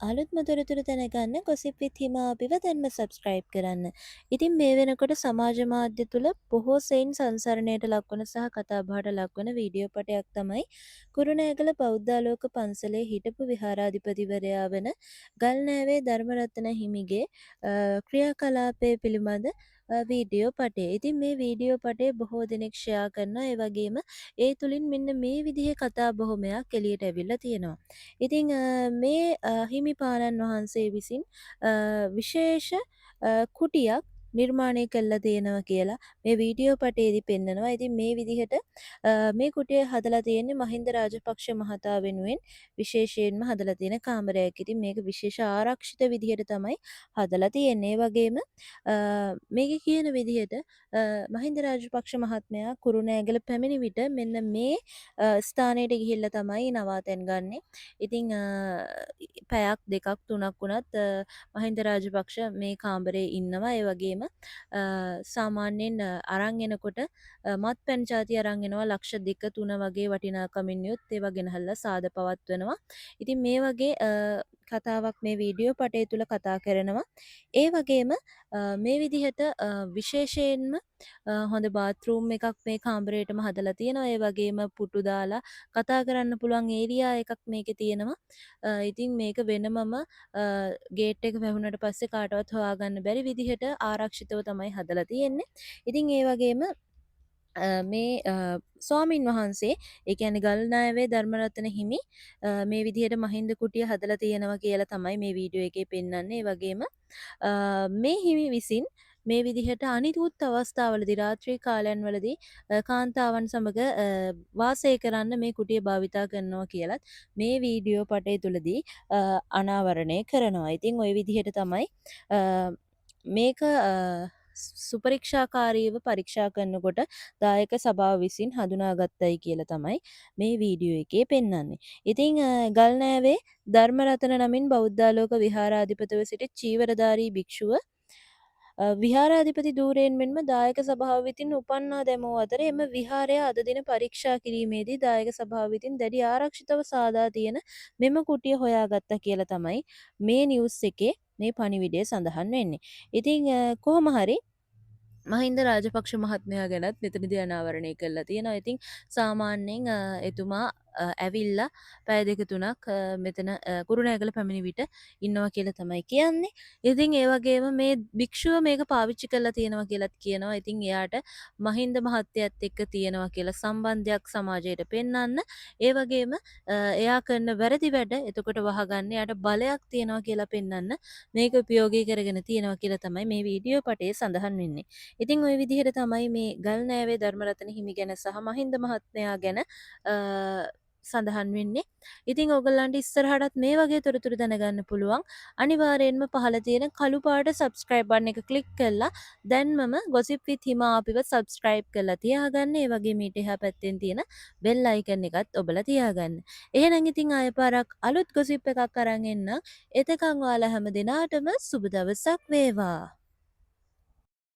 අලුත්ම තොරතුරු දැනගන්න ගොසිප් විත් හිමාපිව දැන්ම සබස්ක්‍රයිබ් කරන්න. ඉතින් මේ වෙනකොට සමාජ මාධ්‍ය තුළ බොහෝ සෙයින් සංසරණයට ලක්වන සහ කතාබහට ලක්වන වීඩියෝ පටයක් තමයි කුරුණෑගල බෞද්ධාලෝක පන්සලේ හිටපු විහාරාධිපතිවරයා වන ගල්නෑවේ ධර්මරත්න හිමිගේ ක්‍රියාකලාපය පිළිබඳ වීඩියෝ පටේ. ඉතින් මේ වීඩියෝ පටේ බොහෝ දෙනෙක් ෂෙයා කරනවා. ඒ වගේම ඒ තුලින් මෙන්න මේ විදිහේ කතා බොහොමයක් එළියට ඇවිල්ලා තියෙනවා. ඉතින් මේ හිමිපාණන් වහන්සේ විසින් විශේෂ කුටියක් නිර්මාණය කළා තියෙනවා කියලා මේ වීඩියෝ පටයේදී පෙන්නනවා. ඉතින් මේ විදිහට මේ කුටිය හදලා තියෙන්නේ මහින්ද රාජපක්ෂ මහතා වෙනුවෙන් විශේෂයෙන්ම හදලා තියෙන කාමරයක්. ඉතින් මේක විශේෂ ආරක්ෂිත විදිහට තමයි හදලා තියෙන්නේ. ඒ වගේම මේකේ කියන විදිහට මහින්ද රාජපක්ෂ මහත්මයා කුරුණෑගල පැමිණි විට මෙන්න මේ ස්ථානයට ගිහිල්ලා තමයි නවාතැන් ගන්නෙ. ඉතින් පැයක් දෙකක් තුනක් වුණත් මහින්ද රාජපක්ෂ මේ කාමරේ ඉන්නවා. ඒ වගේම සාමාන්‍යයෙන් අරන් එනකොට මත්පැන් ಜಾති අරන් එනවා ලක්ෂ 2 3 වගේ වටිනාකමින් යුත් ඒවා ගෙනහල්ලා සාද පවත්වනවා. ඉතින් මේ වගේ කතාවක් මේ වීඩියෝ පටය තුල කතා කරනවා. ඒ වගේම මේ විදිහට විශේෂයෙන්ම හොඳ බාත්රූම් එකක් මේ කාමරේටම හදලා තියෙනවා. ඒ වගේම පුටු දාලා කතා කරන්න පුළුවන් ඒරියා එකක් මේකේ තියෙනවා. ඉතින් මේක වෙනමම ගේට් එක වැහුණට පස්සේ කාටවත් හොයාගන්න බැරි විදිහට ආරක්ෂිතව තමයි හදලා තියෙන්නේ. ඉතින් ඒ වගේම මේ ස්වාමින් වහන්සේ ඒ කියන්නේ ගල්නායවේ ධර්මරත්න හිමි මේ විදිහට මහින්ද කුටිය හදලා තියෙනවා කියලා තමයි මේ වීඩියෝ එකේ පෙන්වන්නේ. ඒ වගේම මේ හිමි විසින් මේ විදිහට අනිකුත් අවස්ථාවලදී රාත්‍රී කාලයන්වලදී කාන්තාවන් සමග වාසය කරන්න මේ කුටිය භාවිතා කරනවා කියලත් මේ වීඩියෝ පටය තුලදී අනාවරණය කරනවා. ඉතින් ওই විදිහට තමයි මේක සුපරීක්ෂාකාරීව පරීක්ෂා කරනකොට දායක සභාව විසින් හඳුනාගත්තයි කියලා තමයි මේ වීඩියෝ එකේ පෙන්වන්නේ. ඉතින් ගල්නෑවේ ධර්මරතන නමින් බෞද්ධාලෝක විහාරාධිපතිව සිටි චීවරධාරී භික්ෂුව විහාරාධිපති ධූරයෙන් මෙන්ම දායක සභාව විසින් උපන්වා දැමූ අතර එම විහාරය අද දින පරීක්ෂා කිරීමේදී දායක සභාව විසින් දැඩි ආරක්ෂිතව සාදා තියෙන මෙම කුටිය හොයාගත්තා කියලා තමයි මේ නිවුස් එකේ මේ පණිවිඩය සඳහන් වෙන්නේ. ඉතින් කොහොම හරි මහින්ද රාජපක්ෂ මහත්මයා ගැනත් මෙතනදී අනාවරණය කරලා තියෙනවා. ඉතින් සාමාන්‍යයෙන් එතුමා ඇවිල්ලා පැය දෙක තුනක් මෙතන කුරුණෑගල පැමිණි විට ඉන්නවා කියලා තමයි කියන්නේ. ඉතින් ඒ වගේම මේ භික්ෂුව මේක පාවිච්චි කරලා තියෙනවා කියලාත් කියනවා. ඉතින් එයාට මහින්ද මහත්තයත් එක්ක තියෙනවා කියලා සම්බන්ධයක් සමාජයට පෙන්වන්න. ඒ වගේම එයා කරන වැරදි වැඩ එතකොට වහගන්න එයාට බලයක් තියෙනවා කියලා පෙන්වන්න මේක උපයෝගී කරගෙන තියෙනවා කියලා තමයි මේ වීඩියෝ පටේ සඳහන් වෙන්නේ. ඉතින් ওই විදිහට තමයි මේ ගල්නෑවේ ධර්මරතන හිමි ගැන සහ මහින්ද මහත්මයා ගැන සඳහන් වෙන්නේ. ඉතින් ඔයගොල්ලන්ට ඉස්සරහටත් මේ වගේ තොරතුරු දැනගන්න පුළුවන්. අනිවාර්යයෙන්ම පහළ තියෙන කළු පාට subscribe button එක click කරලා දැන්මම gossip with hima අපිව subscribe කරලා තියාගන්න. ඒ වගේ මීට එහා පැත්තෙන් තියෙන bell icon එකත් ඔබලා තියාගන්න. එහෙනම් ඉතින් ආයෙ පාරක් අලුත් gossip එකක් අරන් එන්න. එතකන් ඔයාලා හැම දිනාටම සුබ දවසක් වේවා.